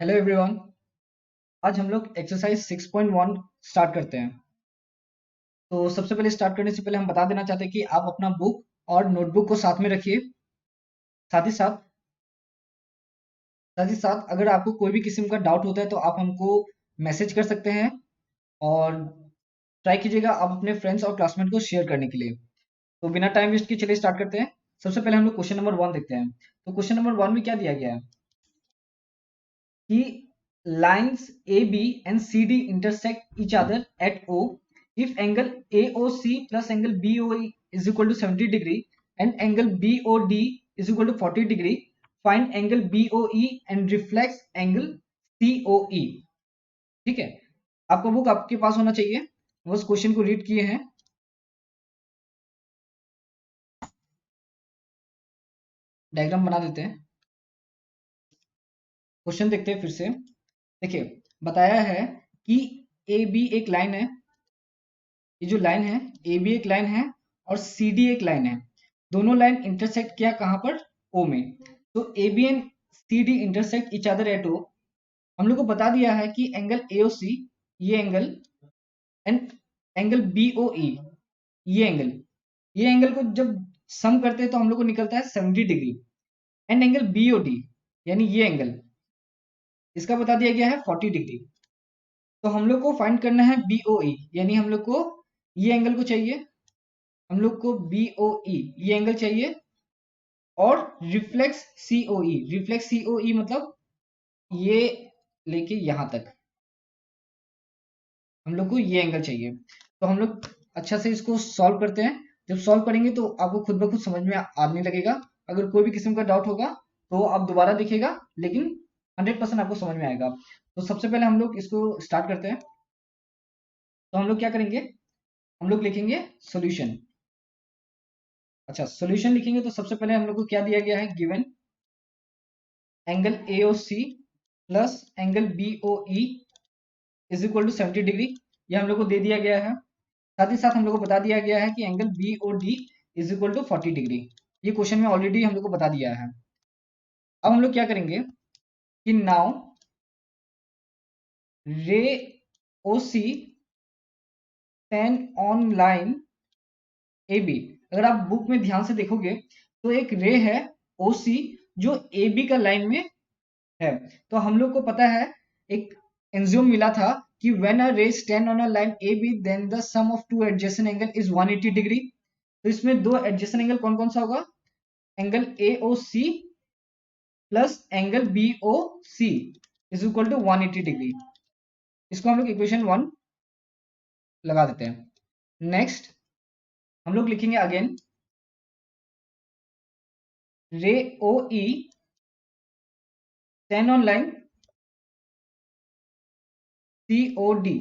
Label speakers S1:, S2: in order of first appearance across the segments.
S1: Hello everyone. आज हम लोग एक्सरसाइज 6.1 स्टार्ट करते हैं। तो सबसे पहले स्टार्ट करने से पहले हम बता देना चाहते हैं कि आप अपना बुक और नोटबुक को साथ में रखिए। साथ ही साथ अगर आपको कोई भी किस्म का डाउट होता है तो आप हमको मैसेज कर सकते हैं और ट्राई कीजिएगा आप अपने फ्रेंड्स और क्लासमेट को शेयर करने के लिए। तो बिना टाइम वेस्ट किए चलिए स्टार्ट करते हैं। सबसे पहले हम लोग क्वेश्चन नंबर 1 देखते हैं। तो क्वेश्चन नंबर 1 में क्या दिया गया है कि lines AB and CD intersect each other at O if angle AOC plus angle BOE is equal to 70 degree and angle BOD is equal to 40 degree. Find angle BOE and reflex angle COE। ठीक है, आपका book आपके पास होना चाहिए। बस question को read किए हैं, डायग्राम बना देते हैं। क्वेश्चन देखते हैं फिर से। देखिए, बताया है कि ए बी एक लाइन है। ये जो लाइन है ए बी एक लाइन है और सी डी एक लाइन है। दोनों लाइन इंटरसेक्ट किया कहाँ पर? ओ में। तो A B and C D intersect each other at O. हम लोग को बता दिया है कि एंगल ए ओ सी, ये angle, and angle B O E, ये एंगल को जब सम करते हैं तो हम लोग को निकलता है 70 degree. And angle B O D यानी ये एंगल, इसका बता दिया गया है 40 डिग्री। तो हम लोग को फाइंड करना है बी ओ ई, यानी हम लोग को ये एंगल को चाहिए, हम लोग को बी ओ ई ये एंगल चाहिए। और रिफ्लेक्स सीओई, रिफ्लेक्स सीओई मतलब ये लेके यहां तक हम लोग को ये एंगल चाहिए। तो हम लोग अच्छा से इसको सॉल्व करते हैं। जब सॉल्व करेंगे तो आपको खुद ब खुद समझ में आने लगेगा। अगर कोई भी किस्म का डाउट होगा तो आप दोबारा देखिएगा, लेकिन 100% आपको समझ में आएगा। तो सबसे पहले हम लोग इसको स्टार्ट करते हैं। तो हम लोग क्या करेंगे, हम लोग लिखेंगे सॉल्यूशन। अच्छा, सॉल्यूशन लिखेंगे तो सबसे पहले हम लोग को क्या दिया गया है, given angle AOC plus angle BOE is equal to 70 degree, ये हम लोग को दे दिया गया है। साथ ही साथ हम लोग को बता दिया गया है कि angle BOD is equal to 40 degree. ये क्वेश्चन में ऑलरेडी हम लोग को बता दिया है। अब हम लोग क्या करेंगे कि नाउ रे OC ten on line AB। अगर आप बुक में ध्यान से देखोगे तो एक रे है OC जो AB का लाइन में है। तो हम लोग को पता है, एक एंज्यूम मिला था कि when a ray stand on a line A B then the sum of two adjacent angle is 180 degree. तो इसमें दो एडजेसेंट एंगल कौन कौन सा होगा, angle A O C plus angle B O C is equal to 180 degree. इसको हम लोग इक्वेशन 1 लगा देते हैं। नेक्स्ट हम लोग लिखेंगे again ray O E stand on line C O D.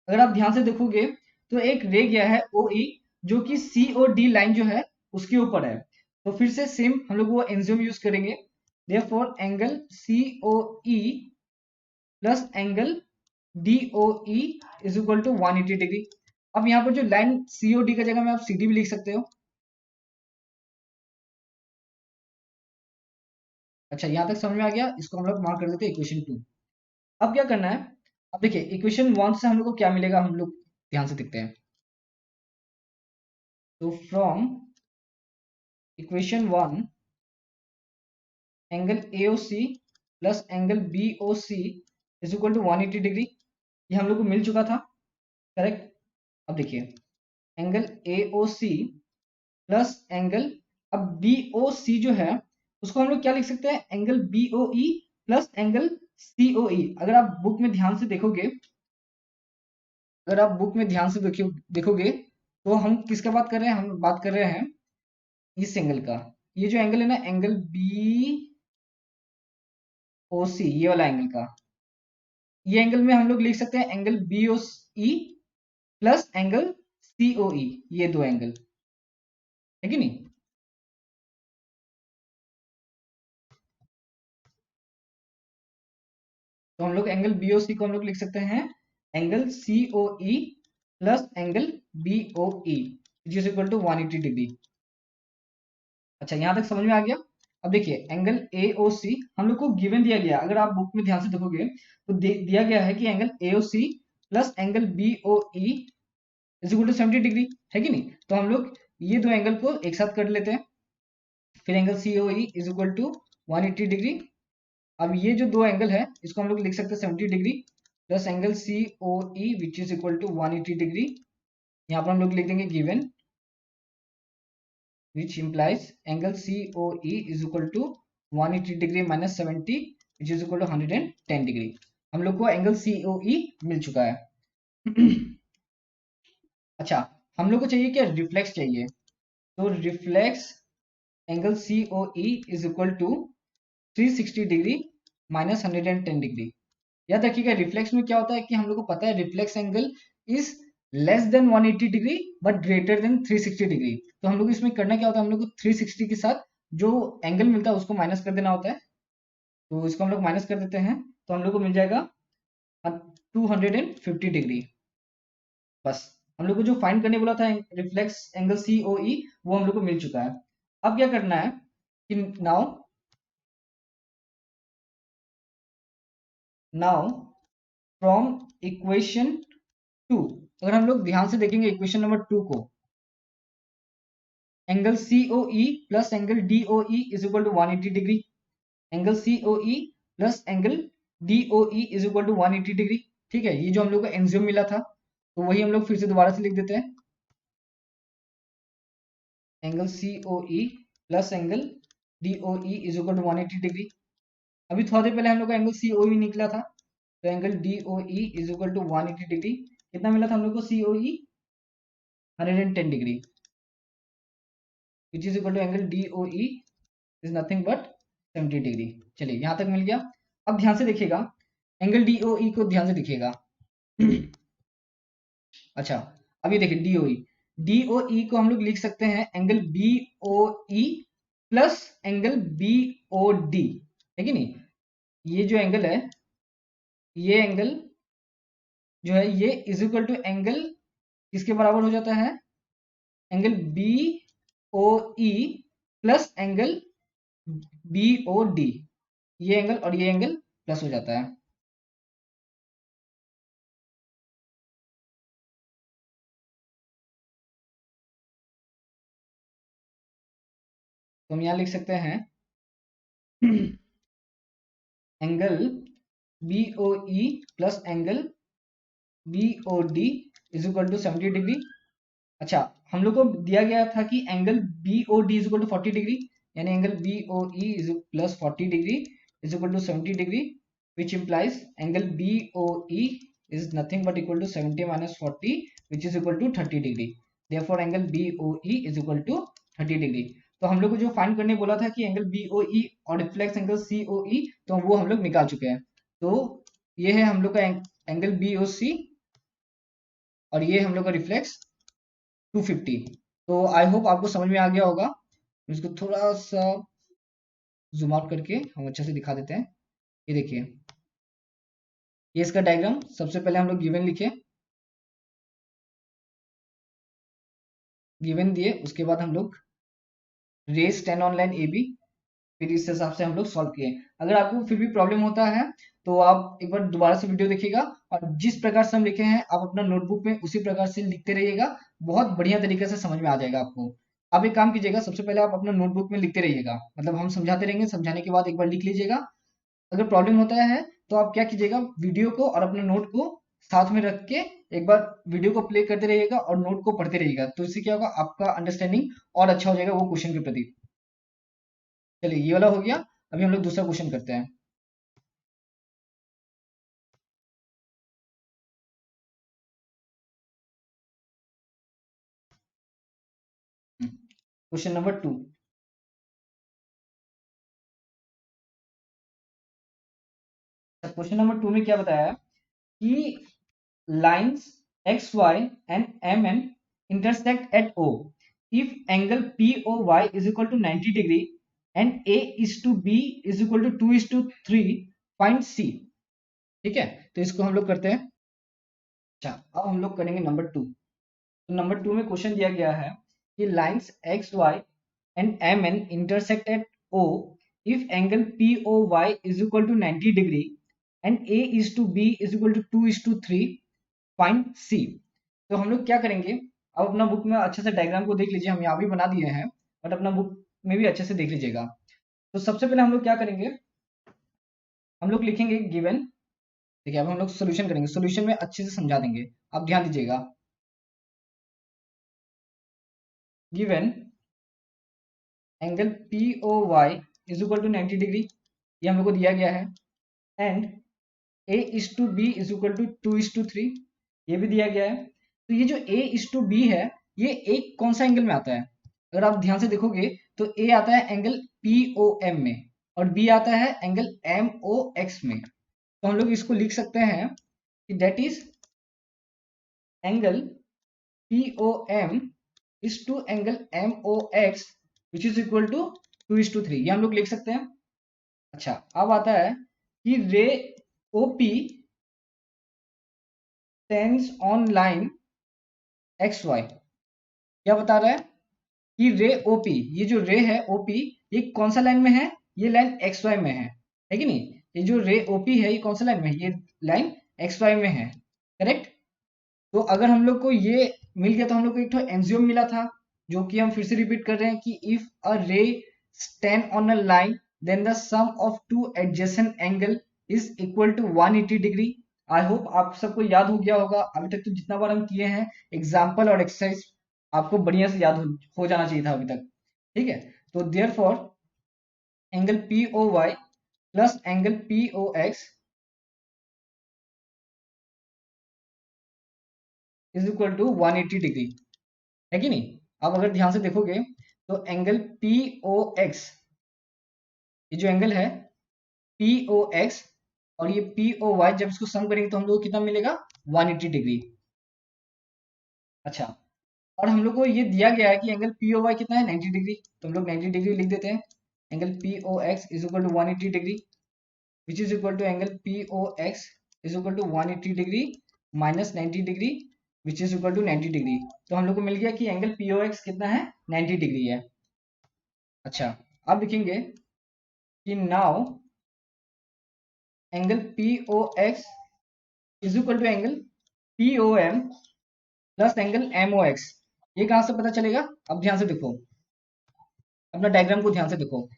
S1: अगर आप ध्यान से देखोगे तो एक रे गया है ओ ई जो कि सी ओ डी लाइन जो है उसके ऊपर है। तो फिर से सेम हम लोग वो एंज्यूम यूज करेंगे। Therefore angle C O E plus angle D O E is equal to 180 degree. अब यहाँ पर जो लाइन सी ओ डी का जगह में आप सी डी भी लिख सकते हो। अच्छा, यहाँ तक समझ में आ गया। इसको हम लोग मार्क कर देते हैं इक्वेशन 2। अब क्या करना है, अब देखिए इक्वेशन 1 से हम लोग को क्या मिलेगा, हम लोग ध्यान से देखते हैं। तो from equation 1 angle AOC plus angle BOC is equal to 180 degree, ये हम लोग को मिल चुका था, करेक्ट। अब देखिए एंगल AOC प्लस एंगल, अब BOC जो है उसको हम लोग क्या लिख सकते हैं, angle BOE plus angle COE। अगर आप बुक में ध्यान से देखोगे, अगर आप बुक में ध्यान से देखोगे तो हम किसका बात कर रहे हैं, हम बात कर रहे हैं इस एंगल का। ये जो एंगल है ना, एंगल BOC, ये वाला एंगल का, ये एंगल में हम लोग लिख सकते हैं angle BOE plus angle COE, ये दो एंगल है कि नहीं। तो हम लोग एंगल BOC को हम लोग लिख सकते हैं angle COE plus angle BOE is equal to 180 degree. अच्छा, यहां तक समझ में आ गया। अब देखिए एंगल AOC हम लोग को गिवन दिया गया, अगर आप बुक में ध्यान से देखोगे तो दिया गया है कि angle AOC plus angle BOE is equal to 70 degree, है कि नहीं। तो हम लोग ये दो एंगल को एक साथ कर लेते हैं, फिर angle COE is equal to 180 degree. अब ये जो दो एंगल है इसको हम लोग लिख सकते हैं 70 degree plus angle COE which is equal to 180 degree. यहाँ पर हम लोग लिख देंगे given which implies angle COE is equal to 180 degree minus 70 which is equal to 110 degree। हम लोग को एंगल COE मिल चुका है। अच्छा, हम लोग को चाहिए क्या, रिफ्लेक्स चाहिए। तो reflex angle COE is equal to 360 degree minus 110 degree. याद रखिएगा रिफ्लेक्स में क्या होता है कि हम लोग को पता है reflex angle is less than 180 degree but greater than 360 degree. तो हम लोग इसमें करना क्या होता है, हम लोग को 360 के साथ जो एंगल मिलता है उसको माइनस कर देना होता है। तो इसको हम लोग माइनस कर देते हैं तो हम लोग को मिल जाएगा 250 डिग्री। बस हम लोग को जो फाइंड करने बोला था रिफ्लेक्स एंगल COE वो हम लोग को मिल चुका है। अब क्या करना है कि नाउ फ्रॉम इक्वेशन 2, अगर हम लोग ध्यान से देखेंगे इक्वेशन नंबर 2 को, angle COE plus angle DOE is equal to 180 degree, angle COE plus angle DOE is equal to 180 degree. ठीक है, ये जो हम लोग को एंजियम मिला था तो वही हम लोग फिर से दोबारा से लिख देते हैं, angle COE plus angle DOE is equal to 180 degree. अभी थोड़ी देर पहले हम लोग का एंगल COE निकला था, तो angle DOE is equal to 180 degree कितना मिला था हम लोग को, COE 110 degree which is equal to angle DOE is nothing but 70 degree. चलिए यहाँ तक मिल गया। अब ध्यान से देखिएगा एंगल DOE को ध्यान से देखिएगा। अच्छा, अब ये देखिए DOE को हम लोग लिख सकते हैं angle BOE plus angle BOD, है कि नहीं। ये जो एंगल है, ये एंगल जो है ये इज इक्वल टू एंगल किसके बराबर हो जाता है, angle BOE plus angle BOD। ये एंगल और ये एंगल प्लस हो जाता है। तो हम यहां लिख सकते हैं angle BOE plus angle BOD is equal to 70 degree. अच्छा, हम लोग को दिया गया था कि angle BOD is equal to 40 degree, यानी angle BOE is plus 40 degree is equal to 70 degree which implies angle BOE is nothing but equal to 70 minus 40 which is equal to 30 degree। therefore angle BOE is equal to 30 degree. तो हम लोग को जो find करने बोला था कि angle BOE और रिफ्लेक्स एंगल COE, तो वो हम लोग निकाल चुके हैं। तो ये है हम लोग का एंगल BOC और ये हम लोग का रिफ्लेक्स 250। तो आई होप आपको समझ में आ गया होगा। इसको थोड़ा सा जूम आउट करके हम अच्छे से दिखा देते हैं। ये देखिए, ये इसका डायग्राम, सबसे पहले हम लोग गिवन लिखे, गिवन दिए, उसके बाद हम लोग रेस 10 ऑनलाइन AB, फिर इस हिसाब से हम लोग सॉल्व किए। अगर आपको फिर भी प्रॉब्लम होता है तो आप एक बार दोबारा से वीडियो देखिएगा और जिस प्रकार से हम लिखे हैं आप अपना नोटबुक में उसी प्रकार से लिखते रहिएगा, बहुत बढ़िया तरीके से समझ में आ जाएगा आपको। आप एक काम कीजिएगा, सबसे पहले आप अपना नोटबुक में लिखते रहिएगा, मतलब हम समझाते रहेंगे, समझाने के बाद एक बार लिख लीजिएगा। अगर प्रॉब्लम होता है तो आप क्या कीजिएगा, वीडियो को और अपने नोट को साथ में रख के एक बार वीडियो को प्ले करते रहिएगा और नोट को पढ़ते रहिएगा, तो इससे क्या होगा, आपका अंडरस्टैंडिंग और अच्छा हो जाएगा वो क्वेश्चन के प्रति। चलिए ये वाला हो गया, अभी हम लोग दूसरा क्वेश्चन करते हैं। Question number 2। क्वेश्चन नंबर 2 में क्या बताया कि lines X Y and M N intersect at O if angle POY is equal to 90 degree and A is to B is equal to 2 is to 3 find C। ठीक है, तो इसको हम लोग करते हैं। अच्छा, अब हम लोग करेंगे नंबर 2। तो नंबर 2 में क्वेश्चन दिया गया है कि lines X Y and M N intersect at O if angle POY is equal to 90 degree and A is to B is equal to 2 is to 3, find C। तो हम लोग क्या करेंगे, अब अपना बुक में अच्छे से डायग्राम को देख लीजिए, हम यहाँ भी बना दिए हैं बट अपना बुक में भी अच्छे से देख लीजिएगा। तो सबसे पहले हम लोग क्या करेंगे, हम लोग लिखेंगे गिवन, ठीक है, अब हम लोग सोल्यूशन करेंगे, सोल्यूशन में अच्छे से समझा देंगे, आप ध्यान दीजिएगा। Given angle POY is equal to 90 degree, ये हम लोग को दिया गया है, and A is to B is equal to 2 is to 3, ये भी दिया गया है। तो ये जो A इज टू B है, ये एक कौन सा एंगल में आता है, अगर आप ध्यान से देखोगे तो A आता है एंगल POM में और B आता है एंगल MOX में। तो हम लोग इसको लिख सकते हैं कि that is angle POM is to angle MOX which is equal to 2 is to 3, ये हम लोग लिख सकते हैं। अच्छा, अब आता है कि ray OP stands on line XY, क्या बता रहा है कि रे OP, ये जो रे है OP, ये कौन सा लाइन में है, ये लाइन XY में है कि नहीं, ये जो रे OP है ये कौन सा लाइन में है, ये लाइन XY में है, करेक्ट। तो अगर हम लोग को ये मिल गया तो हम लोग को एक तो एंजियोम मिला था, जो कि हम फिर से रिपीट कर रहे हैं कि if a ray stand on a line then the sum of two adjacent angle is equal to 180 degree. I hope आप सबको याद हो गया होगा, अभी तक तो जितना बार हम किए हैं एग्जाम्पल और एक्सरसाइज आपको बढ़िया से याद हो जाना चाहिए था अभी तक, ठीक है। तो therefore angle POY plus angle POX is equal to 180 degree, है कि नहीं। अब अगर ध्यान से देखोगे तो एंगल POX, ये जो एंगल है POX और ये POY, जब इसको सम करेंगे तो हम लोग को कितना मिलेगा, 180 डिग्री। अच्छा, और हम लोग को ये दिया गया है कि एंगल POY कितना है, 90 डिग्री, तो हम लोग 90 डिग्री लिख देते हैं। Angle POX is equal to 180 degree which is equal to angle POX is equal to 180 degree minus 90 degree which is equal to 90 degree. तो हम लोग को मिल गया कि एंगल POX कितना है, 90 डिग्री है। अच्छा, अब लिखेंगे कि now angle POX is equal to angle POM plus angle MOX, ये कहां से पता चलेगा, अब ध्यान से देखो, अपना डायग्राम को ध्यान से देखो।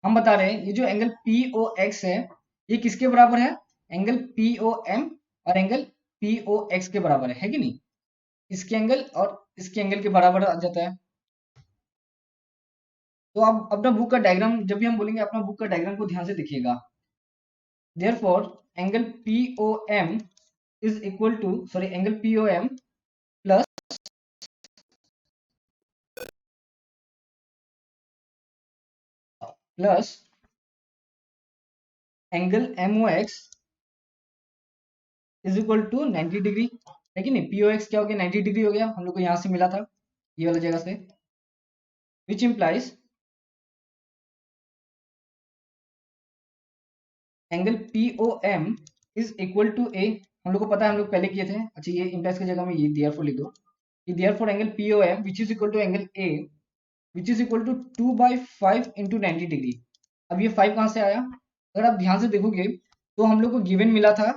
S1: हम बता रहे हैं ये जो एंगल POX है ये किसके बराबर है, एंगल POM और एंगल POX के बराबर है कि नहीं, इसके एंगल और इसके एंगल के बराबर आ जाता है। तो अब अपना बुक का डायग्राम जब भी हम बोलेंगे अपना बुक का डायग्राम को ध्यान से देखिएगा। Therefore angle POM is equal to, sorry, angle POM plus angle MOX is equal to 90 degree, है कि नहीं। POX क्या हो गया, 90 डिग्री हो गया, हम लोग को यहाँ से मिला था ये वाला जगह से, which implies angle POM is equal to A, हम लोग को पता है, हम लोग पहले किए थे। अच्छा, ये इम्प्लाइज की जगह में ये देयरफॉर लिख दो कि therefore angle POM which is equal to angle A which is equal to 2/5 into 90 degree. अब ये 5 कहाँ से आया, अगर आप ध्यान से देखोगे तो हम लोग को गिवन मिला था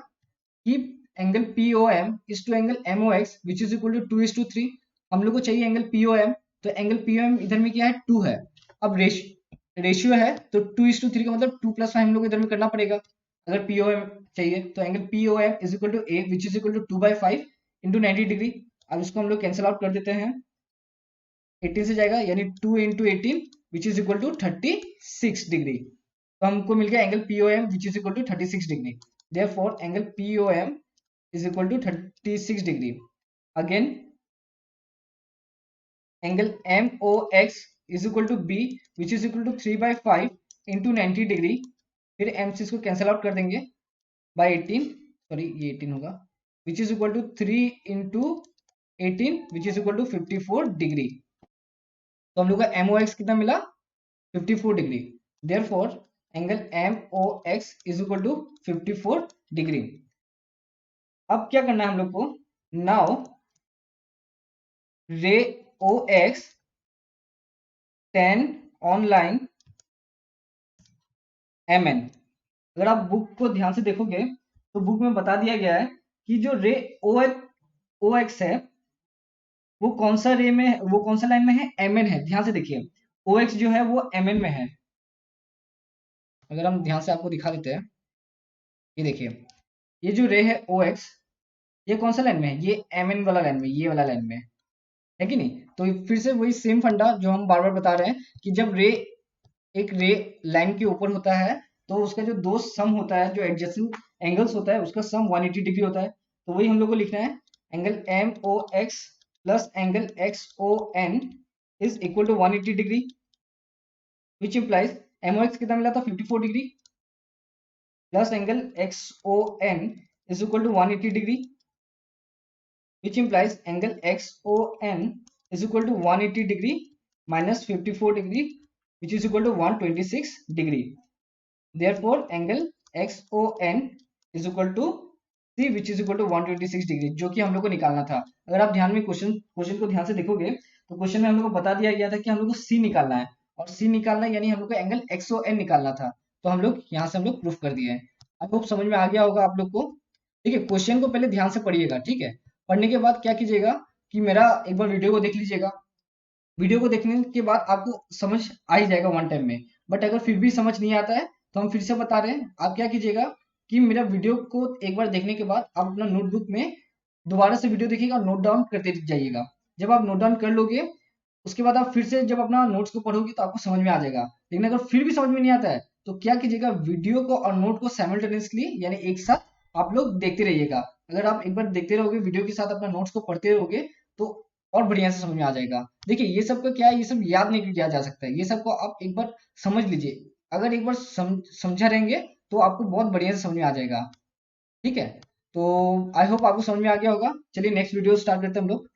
S1: कि angle POM is to angle MOX which is equal to 2 is to 3, हम लोग को चाहिए एंगल POM, तो एंगल POM इधर में क्या है, 2 है। अब रेशियो है तो 2 is to 3 का मतलब 2 + 5 हम लोग इधर में करना पड़ेगा अगर POM चाहिए। तो angle POM is equal to A which is equal to 2/5 into 90 degree. अब इसको हम लोग कैंसिल आउट कर देते हैं, 18 से जाएगा, यानी 2 into 18 which is equal to 36 degree. तो हमको मिल गया angle POM which is equal to 36 degree. Therefore angle POM is equal to 36 degree. Again, angle MOX is equal to B which is equal to 3/5 into 90 degree। फिर M से इसको cancel out कर देंगे by 18, sorry ये 18 होगा, which is equal to 3 into 18 which is equal to 54 degree. तो हम लोग का MOX कितना मिला, 54 degree. Therefore, angle MOX is equal to 54 degree. अब क्या करना है हम लोग को, नाउ रे OX 10 ऑन लाइन mn। अगर आप बुक को ध्यान से देखोगे तो बुक में बता दिया गया है कि जो रे ओ एक्स है वो कौन सा रे में, वो कौन सा लाइन में है, mn है। ध्यान से देखिए ओ एक्स जो है वो mn में है। अगर हम ध्यान से आपको दिखा देते हैं, ये देखिए ये जो रे है ओ एक्स ये कौन सा लाइन में है, ये mn वाला लाइन में, ये वाला लाइन में है कि नहीं। तो फिर से वही सेम फंडा जो हम बार बार बता रहे हैं कि जब रे एक रे लाइन के ऊपर होता है तो उसका जो दो सम होता है, जो एडजेसेंट एंगल्स होता है उसका सम 180 डिग्री होता है। तो वही हम लोग को लिखना है, angle M O X plus angle X O N is equal to 180 degree, which implies M O X कितना मिला था 54 degree plus angle X O N is equal to 180 degree, which implies angle XON is equal to 180 degree minus 54 degree, which is equal to 126 degree. Therefore, angle XON is equal to C, which is equal to 126 degree, जो कि हम लोग को निकालना था। अगर आप ध्यान में क्वेश्चन को ध्यान से देखोगे तो क्वेश्चन में हम लोग को बता दिया गया था कि हम लोग को C निकालना है, और C निकालना यानी हम लोग को एंगल XON निकालना था। तो हम लोग यहाँ से हम लोग प्रूफ कर दिए हैं। आई होप समझ में आ गया होगा आप लोग को। ठीक है, क्वेश्चन को पहले ध्यान से पढ़िएगा। ठीक है, पढ़ने के बाद क्या कीजिएगा कि मेरा एक बार वीडियो को देख लीजिएगा। वीडियो को देखने के बाद आपको समझ आ ही जाएगा वन टाइम में। बट अगर फिर भी समझ नहीं आता है तो हम फिर से बता रहे हैं, आप क्या कीजिएगा कि मेरा वीडियो को एक बार देखने के बाद आप अपना नोटबुक में दोबारा से वीडियो देखिएगा और नोट डाउन करते जाइएगा। जब आप नोट डाउन कर लोगे उसके बाद आप फिर से जब अपना नोट्स को पढ़ोगे तो आपको समझ में आ जाएगा। लेकिन अगर फिर भी समझ में नहीं आता है तो क्या कीजिएगा, वीडियो को और नोट को साइमल्टेनियसली यानी एक साथ आप लोग देखते रहिएगा। अगर आप एक बार देखते रहोगे वीडियो के साथ अपना नोट्स को पढ़ते रहोगे तो और बढ़िया से समझ में आ जाएगा। देखिए ये सब का क्या है, ये सब याद नहीं किया जा सकता है, ये सब को आप एक बार समझ लीजिए। अगर एक बार समझा रहेंगे तो आपको बहुत बढ़िया से समझ में आ जाएगा। ठीक है, तो आई होप आपको समझ में आ गया होगा। चलिए नेक्स्ट वीडियो स्टार्ट करते हैं हम लोग।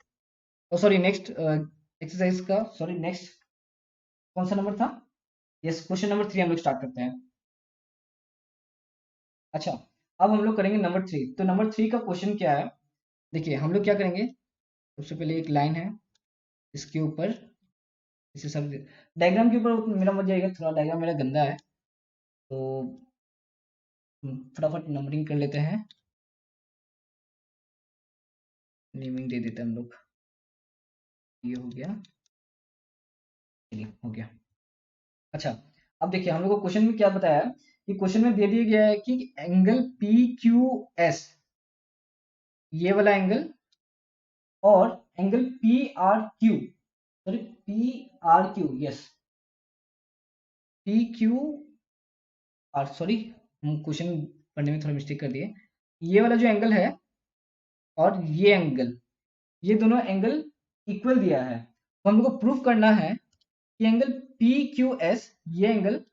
S1: सॉरी नेक्स्ट एक्सरसाइज का, सॉरी नेक्स्ट कौन सा नंबर था, यस क्वेश्चन नंबर 3 हम लोग स्टार्ट करते हैं। अच्छा, अब हम लोग करेंगे नंबर 3। तो नंबर 3 का क्वेश्चन क्या है, देखिए हम लोग क्या करेंगे, सबसे पहले एक लाइन है, इसके ऊपर इसे सब डायग्राम के ऊपर मेरा मत जाएगा, थोड़ा डायग्राम मेरा गंदा है तो फटाफट नंबरिंग कर लेते हैं, नेमिंग दे देते हैं हम लोग। ये हो गया, चलिए हो गया। अच्छा, अब देखिए हम लोग को क्वेश्चन में क्या बताया है कि क्वेश्चन में दे दिया गया है कि एंगल पी क्यू एस, ये वाला एंगल, और angle P R Q, sorry P R Q, yes P Q are, sorry हम क्वेश्चन पढ़ने में थोड़ा मिस्टेक कर दिए। ये वाला जो एंगल है और ये एंगल, ये दोनों एंगल इक्वल दिया है। तो हम लोग को प्रूफ करना है कि एंगल पी क्यू एस, ये एंगल,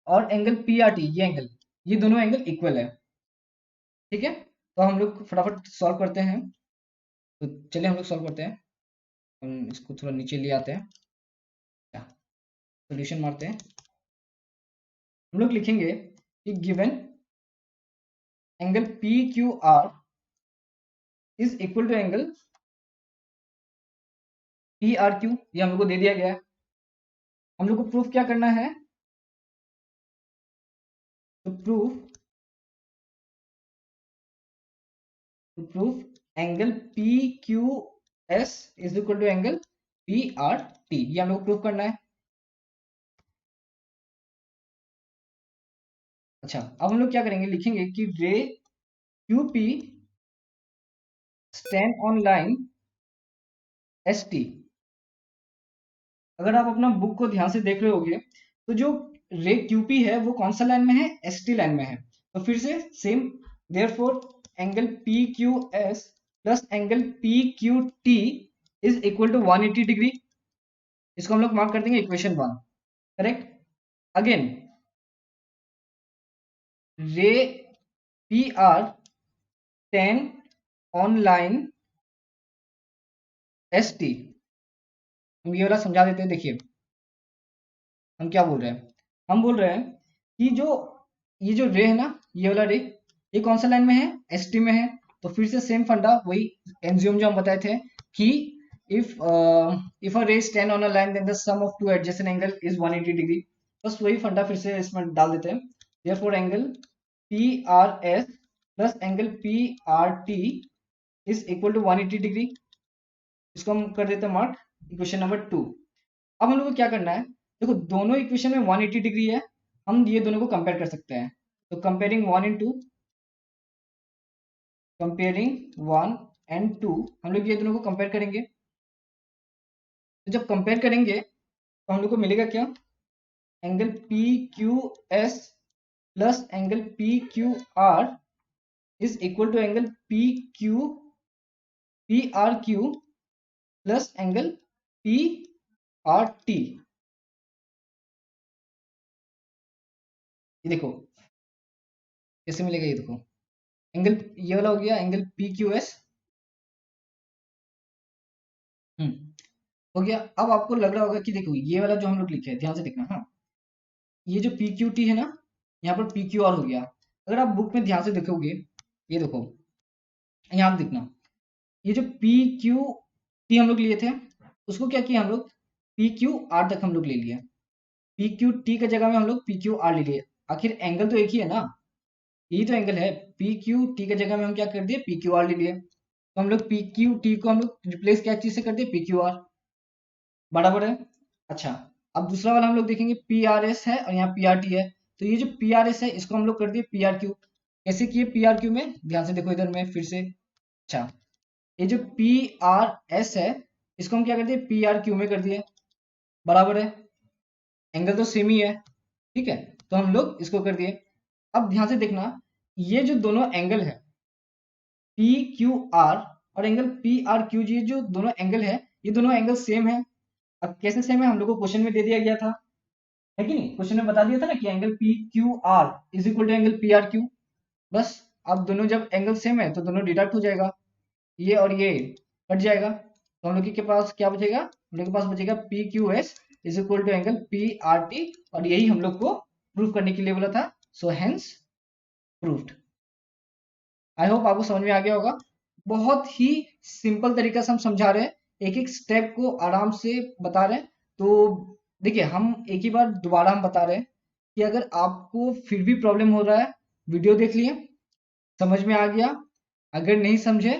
S1: और एंगल पी आर टी, ये एंगल, ये दोनों एंगल इक्वल है। ठीक है, तो हम लोग फटाफट सॉल्व करते हैं। तो चलिए हम लोग सॉल्व करते हैं। हम इसको थोड़ा नीचे ले आते हैं, सोल्यूशन मारते हैं। हम लोग लिखेंगे कि given angle P Q R is equal to angle P R Q, ये हम लोग को दे दिया गया है। हम लोग को प्रूफ क्या करना है, तो proof angle P Q S is equal to angle P R T, ये हम लोग को प्रूफ करना है। अच्छा, अब हम लोग क्या करेंगे, लिखेंगे कि ray Q P stand on line S T. अगर आप अपना बुक को ध्यान से देख रहे होगे तो जो रे क्यूपी है वो कौन सा लाइन में है, एस टी लाइन में है। तो फिर से same, therefore angle P Q S plus angle P Q T is equal to 180 degree. इसको हम लोग मार्क कर देंगे equation 1, correct. Again ray P R 10 on line S T, हम ये वाला समझा देते हैं। देखिए हम क्या बोल रहे हैं, हम बोल रहे हैं कि जो ये जो रे है ना, ये वाला रे, ये कौन सा लाइन में है, एस टी में है। तो फिर से सेम फंडा, वही एंजियोम जो हम बताए थे कि if if a ray stand on a line then the sum of two adjacent angle is 180 degree. बस वही फंडा फिर से इसमें डाल देते हैं। Therefore angle P R S plus angle P R T is equal to 180 degree. इसको हम कर देते हैं मार्क, इक्वेशन नंबर 2। अब हम लोग को क्या करना है, देखो दोनों इक्वेशन में 180 डिग्री है, हम ये दोनों को कंपेयर कर सकते हैं। तो कंपेयरिंग 1 एंड 2, कंपेयरिंग 1 एंड 2, हम लोग ये दोनों को कंपेयर करेंगे। तो जब कंपेयर करेंगे तो हम लोग को मिलेगा क्या, angle P Q S plus angle P Q R is equal to angle P R Q plus angle P R T. ये देखो कैसे मिलेगा, ये देखो एंगल ये वाला हो गया एंगल पी क्यू एस। हो गया। अब आपको लग रहा होगा कि देखो ये वाला जो हम लोग लिखे हैं, ध्यान से देखना, हाँ ये जो पी क्यू टी है ना, यहाँ पर पी क्यू आर हो गया। अगर आप बुक में ध्यान से देखोगे, ये देखो यहाँ देखना, ये जो पी क्यू टी हम लोग लिए थे, उसको क्या किया हम लोग, पी क्यू आर तक हम लोग ले लिया। पी क्यू टी की जगह में हम लोग पी क्यू आर ले लिए। आखिर एंगल तो एक ही है ना, यही तो एंगल है। पी क्यू टी की जगह में हम क्या कर दिए, पी क्यू आर ले लिए। तो हम लोग पी क्यू टी को हम लोग रिप्लेस क्या चीज से कर दिए, पी क्यू आर, बराबर है। अच्छा, अब दूसरा वाला हम लोग देखेंगे, पी आर एस है और यहाँ पी आर टी है। तो ये जो पी आर एस है इसको हम लोग कर दिए पी आर क्यू। कैसे किए पी आर क्यू में, ध्यान से देखो इधर में फिर से। अच्छा, ये जो पी आर एस है इसको हम क्या कर दिए, पी आर क्यू में कर दिए, बराबर है। एंगल तो सेम ही है, ठीक है, तो हम लोग इसको कर दिए। अब ध्यान से देखना, ये जो दोनों एंगल है पी क्यू आर और एंगल पी आर क्यू, ये जो दोनों एंगल है ये दोनों एंगल सेम है। अब कैसे सेम है, हम लोग को क्वेश्चन में दे दिया गया था, है कि नहीं, क्वेश्चन में बता दिया था ना कि angle P Q R is equal to angle P R Q. बस, अब दोनों जब एंगल सेम है तो दोनों डिडक्ट हो जाएगा, ये और ये कट जाएगा। तो हम लोग के पास क्या बचेगा, हम लोग के पास बचेगा P Q S is equal to angle P R T, और यही हम लोग को प्रूव करने के लिए बोला था। So hence proved. आई होप आपको समझ में आ गया होगा। बहुत ही सिंपल तरीका से हम समझा रहे हैं, एक एक स्टेप को आराम से बता रहे हैं। तो देखिए हम एक ही बार दोबारा हम बता रहे हैं कि अगर आपको फिर भी प्रॉब्लम हो रहा है, वीडियो देख लिए, समझ में आ गया, अगर नहीं समझे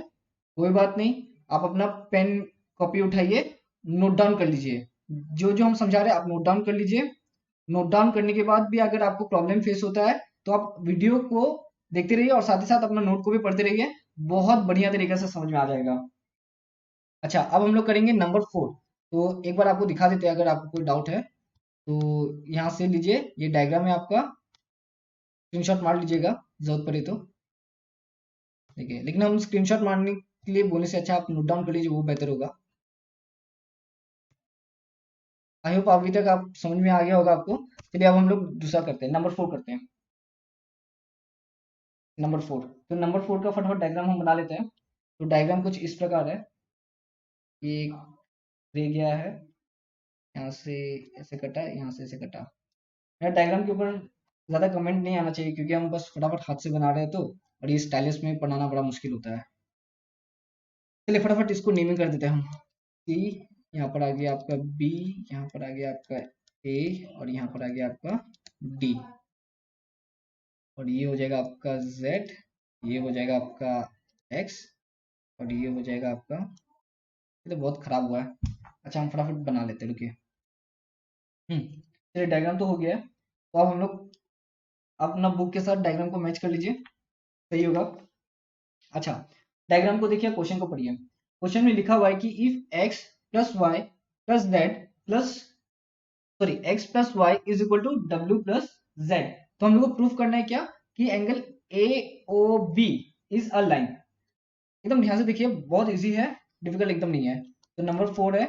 S1: कोई बात नहीं, आप अपना पेन कॉपी उठाइए, नोट डाउन कर लीजिए, जो जो हम समझा रहे हैं आप नोट डाउन कर लीजिए। नोट डाउन करने के बाद भी अगर आपको प्रॉब्लम फेस होता है तो आप वीडियो को देखते रहिए और साथ ही साथ अपना नोट को भी पढ़ते रहिए, बहुत बढ़िया तरीके से समझ में आ जाएगा। अच्छा, अब हम लोग करेंगे नंबर 4। तो एक बार आपको दिखा देते हैं, अगर आपको कोई डाउट है तो यहाँ से लीजिए, ये डायग्राम है आपका, स्क्रीनशॉट मार लीजिएगा जरूरत पड़े तो। देखिए, लेकिन हम स्क्रीनशॉट मारने के लिए बोलने से अच्छा आप नोट डाउन कर लीजिए, वो बेहतर होगा। आई होप अभी तक आप समझ में आ गया होगा आपको। चलिए अब हम लोग दूसरा करते हैं, नंबर 4 करते हैं। नंबर 4, तो नंबर 4 का फटाफट डायग्राम हम बना लेते हैं। तो डायग्राम कुछ इस प्रकार है, ये रह गया है, यहाँ से ऐसे कटा, यहाँ से ऐसे कटा। मेरा डायग्राम के ऊपर ज़्यादा कमेंट नहीं आना चाहिए क्योंकि हम बस फटाफट हाथ से बना रहे हैं, तो और ये स्टाइलिश में बनाना बड़ा मुश्किल होता है। चलिए फटाफट इसको नेमिंग कर देते हैं हम। सी, यहाँ पर आ गया आपका बी, यहाँ पर आ गया आपका ए, और यहाँ पर आ गया आपका डी, और ये हो जाएगा आपका जेड, ये हो जाएगा आपका एक्स, और ये हो जाएगा आपका, ये तो बहुत खराब हुआ है। अच्छा हम फटाफट बना लेते हैं, रुकिए। चलिए डायग्राम तो हो गया है। तो अब हम लोग अपना बुक के साथ डायग्राम को मैच कर लीजिए, सही होगा। अच्छा, डायग्राम को देखिए, क्वेश्चन को पढ़िए। क्वेश्चन में लिखा हुआ है कि if X plus Y plus Z plus sorry X plus Y is equal to W plus Z, तो हम लोग को प्रूफ करना है क्या, कि angle A O B is a line. एकदम ध्यान से देखिए, बहुत इजी है, डिफिकल्ट एकदम नहीं है। तो नंबर 4 है,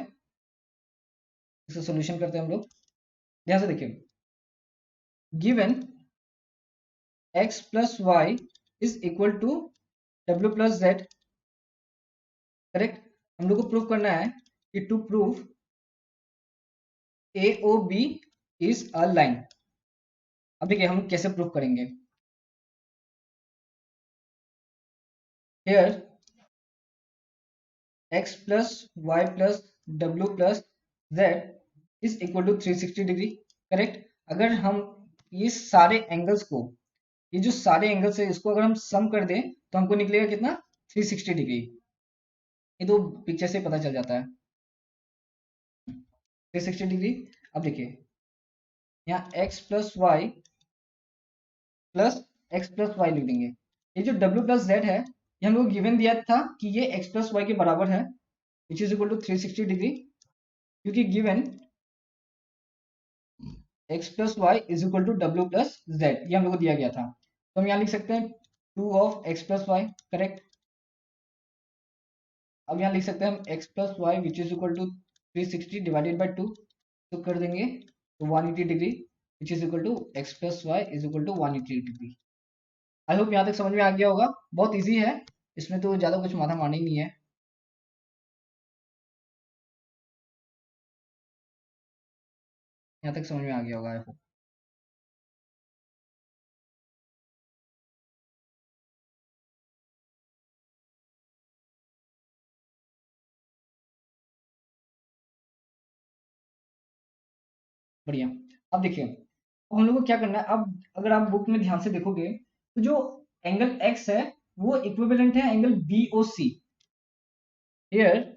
S1: इसका सोल्यूशन करते हैं हम लोग। ध्यान से देखिए, given x plus Y is equal to W plus Z, correct. हम लोग को प्रूव करना है कि to prove A O B is a line. अब देखिए हम कैसे प्रूव करेंगे। Here x plus Y plus W plus Z is equal to 360 degree, correct. अगर हम ये सारे एंगल्स को, ये जो सारे एंगल्स है इसको अगर हम सम कर दें तो हमको निकलेगा कितना, 360 डिग्री। ये तो पिक्चर से पता चल जाता है 360 डिग्री। अब देखिए यहाँ x प्लस वाई लिख देंगे। ये जो w प्लस जेड है ये हम लोग गिवन दिया था कि ये x प्लस वाई के बराबर है, which is equal to 360 degree, क्योंकि given x plus Y is equal to W plus Z ये हम लोग को दिया गया था। तो हम यहाँ लिख सकते हैं 2 of x plus Y, correct. अब यहाँ लिख सकते हैं हम x plus Y which is equal to 360 divided by 2, तो कर देंगे तो 180 degree which is equal to x plus Y is equal to 180 degree. I hope यहाँ तक समझ में आ गया होगा, बहुत इजी है, इसमें तो ज़्यादा कुछ माथा मारना ही नहीं है। यहाँ तक समझ में आ गया होगा आई होप। बढ़िया। अब देखिए अब हम लोग को क्या करना है। अब अगर आप बुक में ध्यान से देखोगे तो जो एंगल एक्स है वो इक्विवेलेंट है angle B O C. Here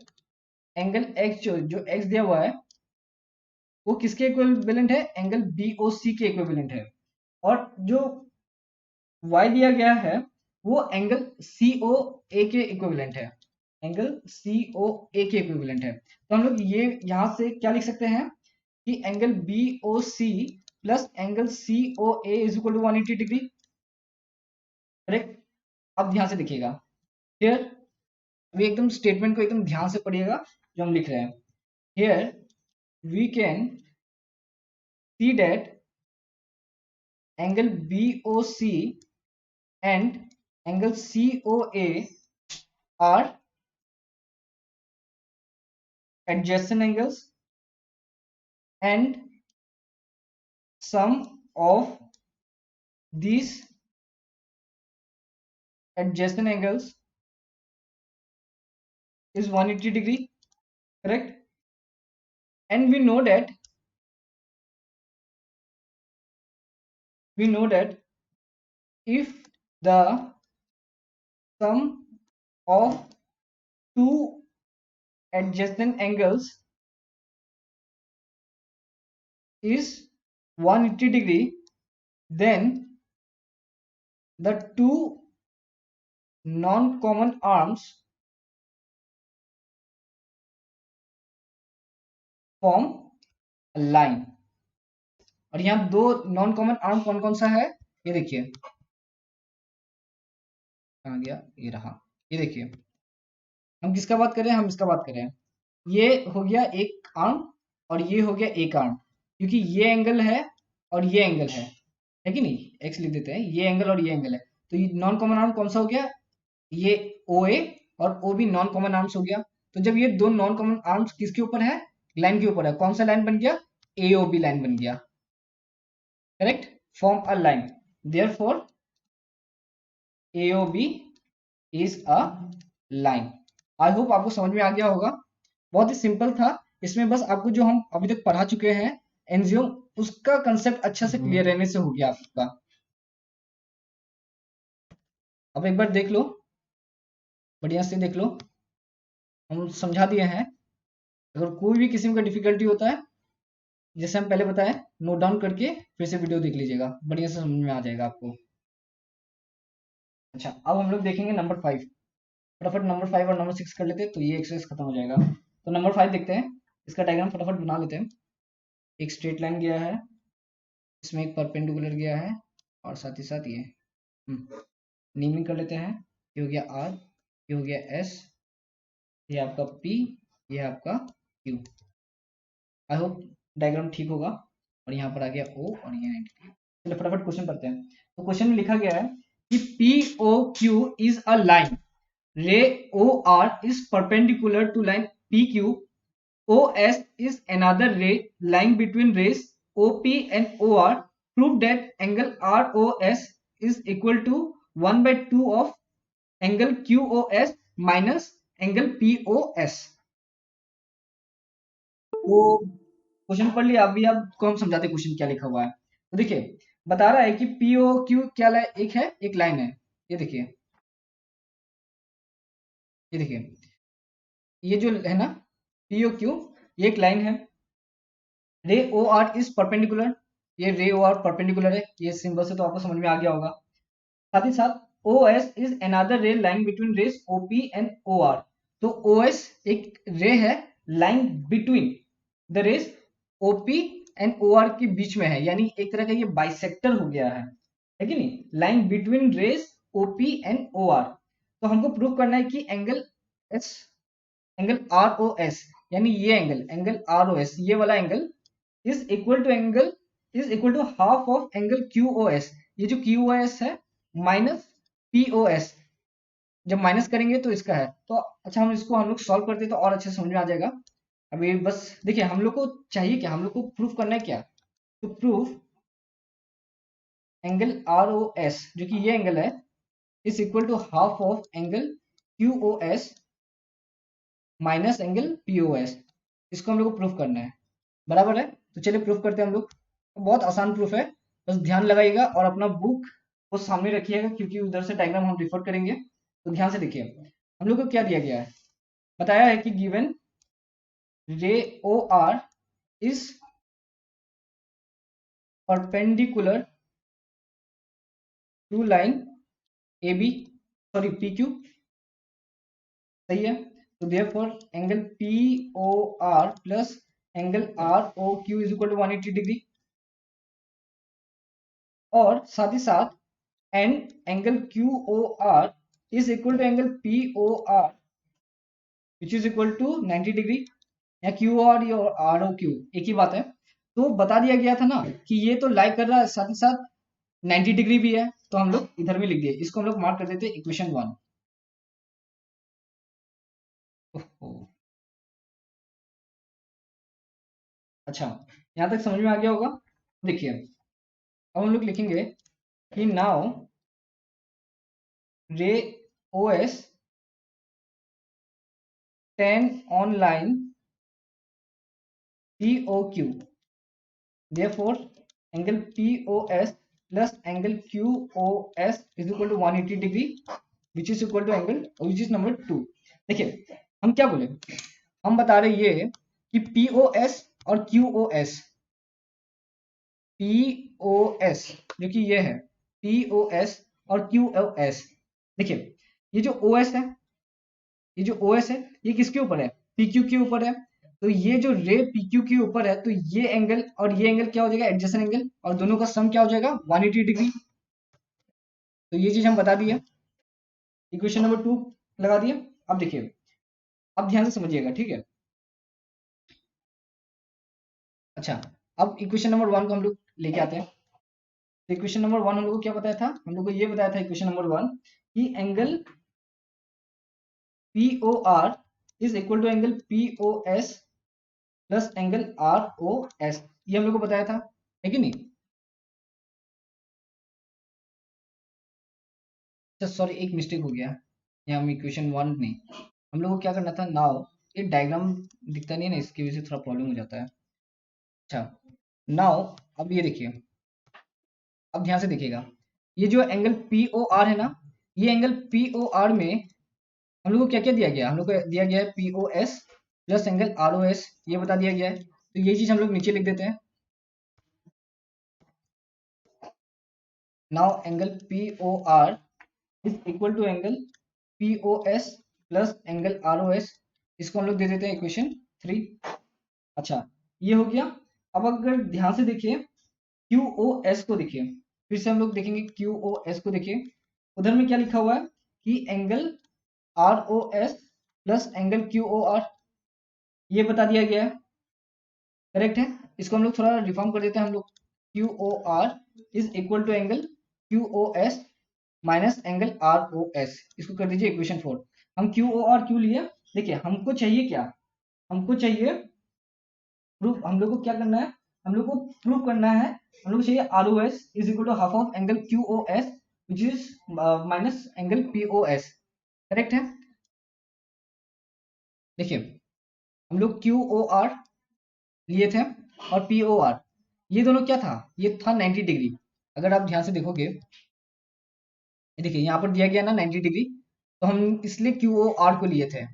S1: angle X जो एक्स दिया हुआ है वो किसके इक्विवेलेंट है, एंगल बी ओ सी के इक्विवेलेंट है। और जो y दिया गया है वो एंगल सी ओ ए के इक्विवेलेंट है, एंगल सी ओ ए के इक्विवेलेंट है। तो हम लोग ये यहाँ से क्या लिख सकते हैं कि angle B O C plus angle C O A is equal to 180 degree, correct. अब ध्यान से देखिएगा, हियर अभी एकदम स्टेटमेंट को एकदम ध्यान से पढ़िएगा जो हम लिख रहे हैं। Here we can see that angle B O C and angle C O A are adjacent angles and sum of these adjacent angles is 180 degree, correct. And we know that if the sum of two adjacent angles is 180 degree, then the two non-common arms form a line। और यहाँ दो non common arm कौन कौन सा है, ये देखिए कहाँ गया, ये रहा। ये देखिए हम किसका बात कर रहे हैं, हम इसका बात कर रहे हैं। ये हो गया एक आर्म और ये हो गया एक आर्म, क्योंकि ये एंगल है और ये एंगल है कि नहीं, एक्स लिख देते हैं, ये एंगल और ये एंगल है। तो ये नॉन कॉमन आर्म कौन सा हो गया, ये ओ ए और ओ भी नॉन कॉमन आर्म्स हो गया। तो जब ये दो नॉन कॉमन आर्म्स किसके ऊपर है, लाइन के ऊपर है, कौन सा लाइन बन गया, ए ओ बी लाइन बन गया, correct. Form a line, therefore A O B is a line. I hope आपको समझ में आ गया होगा, बहुत ही सिंपल था। इसमें बस आपको जो हम अभी तक पढ़ा चुके हैं एनजीओ उसका कंसेप्ट अच्छा से क्लियर रहने से हो गया आपका। अब एक बार देख लो, बढ़िया से देख लो, हम समझा दिए हैं। अगर कोई भी किस्म का डिफिकल्टी होता है जैसे हम पहले बताएं नोट डाउन करके फिर से वीडियो देख लीजिएगा, बढ़िया से समझ में आ जाएगा आपको। अच्छा अब हम लोग देखेंगे नंबर 5। फटाफट नंबर 5 और नंबर 6 कर लेते हैं तो ये एक्सरसाइज खत्म हो जाएगा। तो नंबर 5 देखते हैं, इसका डायग्राम फटाफट बना लेते हैं। एक स्ट्रेट लाइन गया है, इसमें एक परपेंडिकुलर गया है और साथ ही साथ ये नेमिंग कर लेते हैं। ये हो गया आर, ये हो गया एस, ये आपका पी, ये आपका क्यू। आई होप डायग्राम ठीक होगा। और यहाँ पर आ गया ओ और ये 90। चलिए फटाफट क्वेश्चन पढ़ते हैं। तो क्वेश्चन में लिखा गया है कि P O Q is a line, ray O R is perpendicular to line P Q, OS is another ray lying between rays OP and OR. Prove that angle ROS is equal to 1 by 2 of angle QOS minus angle POS. तो question पढ़ लिया, अभी आपको हम समझाते question क्या लिखा हुआ है। तो देखिए बता रहा है कि पी ओ क्यू क्या एक है, एक लाइन है। ये देखिए, ये देखिए, ये जो है ना पी ओ क्यू, ये एक लाइन है। रे ओ आर इज परपेंडिकुलर, ये रे ओ आर परपेंडिकुलर है, ये सिंबल से तो आपको समझ में आ गया होगा। साथ ही साथ O S is another ray line between rays O P and O R. तो ओ एस एक रे है line between the rays O P and O R के बीच में है, यानी एक तरह का ये बाइसेक्टर हो गया है कि नहीं, line between rays O P and O R. तो हमको प्रूव करना है कि angle S, angle R O S, यानी ये angle, angle R O S, ये वाला angle is equal to angle, is equal to half of angle Q O S. ये जो क्यू ओ एस है माइनस पी ओ एस, जब minus करेंगे तो इसका है। तो अच्छा, हम इसको हम लोग सॉल्व करते तो और अच्छे से समझ में आ जाएगा। अभी बस देखिए, हम लोग को चाहिए क्या, हम लोग को प्रूफ करना है क्या, तो proof angle R O S जो कि ये एंगल है is equal to half of angle Q O S minus angle P O S. इसको हम लोग को प्रूफ करना है, बराबर है। तो चलिए प्रूफ करते हैं हम लोग। बहुत आसान प्रूफ है, बस ध्यान लगाइएगा और अपना बुक को सामने रखिएगा, क्योंकि उधर से डायग्राम हम रिफर करेंगे। तो ध्यान से देखिए, हम लोग को क्या दिया गया है, बताया है कि given ray O R is perpendicular to line A B, sorry P Q, सही है। तो therefore angle P O R plus angle R O Q is equal to 180 degree. और साथ ही साथ and angle Q O R is equal to angle P O R which is equal to 90 degree, या Q R या R O Q एक ही बात है। तो बता दिया गया था ना कि ये तो लाइक कर रहा है, साथ ही साथ 90 डिग्री भी है, तो हम लोग इधर में लिख दिए, इसको हम लोग मार्क कर देते इक्वेशन 1। अच्छा, यहाँ तक समझ में आ गया होगा। देखिए अब हम लोग लिखेंगे कि now ray O S 10 on line P O Q, therefore angle POS plus angle QOS is equal to 180 degree which is equal to angle which is number 2। देखिए हम क्या बोले, हम बता रहे ये कि POS और QOS, POS जो कि ये है POS और QOS, देखिए ये जो OS है, ये जो OS है ये किसके ऊपर है, PQ के ऊपर है। तो ये जो रे PQ के ऊपर है, तो ये एंगल और ये एंगल क्या हो जाएगा, एडजेसेंट एंगल, और दोनों का सम क्या हो जाएगा 180 डिग्री। तो ये चीज हम बता दिए, इक्वेशन नंबर 2 लगा दिए। अब देखिए, अब ध्यान से समझिएगा, ठीक है। अच्छा, अब इक्वेशन नंबर 1 को हम लोग लेके आते हैं। तो इक्वेशन नंबर 1 हम लोग को क्या बताया था, हम लोग को ये बताया था इक्वेशन नंबर 1 कि angle POR is equal to angle POS plus angle ROS, ये हम लोग को बताया था, है कि नहीं। अच्छा सॉरी, एक मिस्टेक हो गया, यहाँ हम इक्वेशन 1 नहीं, हम लोग को क्या करना था, नाउ ये डायग्राम दिखता नहीं है ना, इसकी वजह से थोड़ा प्रॉब्लम हो जाता है। अच्छा, नाउ अब ये देखिए, अब ध्यान से देखिएगा, ये जो एंगल पी ओ आर है ना, ये एंगल पी ओ आर में हम लोग को क्या क्या दिया गया, हम लोग को दिया गया है P O S plus angle R O S, ये बता दिया गया है। तो ये चीज हम लोग नीचे लिख देते हैं। Now angle P O R is equal to angle P O S plus angle R O S, इसको हम लोग दे देते हैं इक्वेशन 3। अच्छा, ये हो गया। अब अगर ध्यान से देखिए क्यू ओ एस को देखिए, फिर से हम लोग देखेंगे क्यू ओ एस को देखिए, उधर में क्या लिखा हुआ है कि angle R O S plus angle Q O R, ये बता दिया गया है, करेक्ट है। इसको हम लोग थोड़ा रिफॉर्म कर देते हैं, हम लोग Q O R is equal to angle Q O S minus angle R O S, इसको कर दीजिए इक्वेशन 4। हम क्यू ओ आर क्यों लिए, देखिए हमको चाहिए क्या, हमको चाहिए प्रूफ, हम लोग को क्या करना है, हम लोग को प्रूफ करना है, हम लोग को चाहिए R O S is equal to half of angle Q O S which is minus angle P O S, correct है। देखिए हम लोग क्यू ओ आर लिए थे, और POR, ये दोनों क्या था, ये था 90 डिग्री। अगर आप ध्यान से देखोगे, ये देखिए यहाँ पर दिया गया ना 90 डिग्री, तो हम इसलिए QOR को लिए थे, है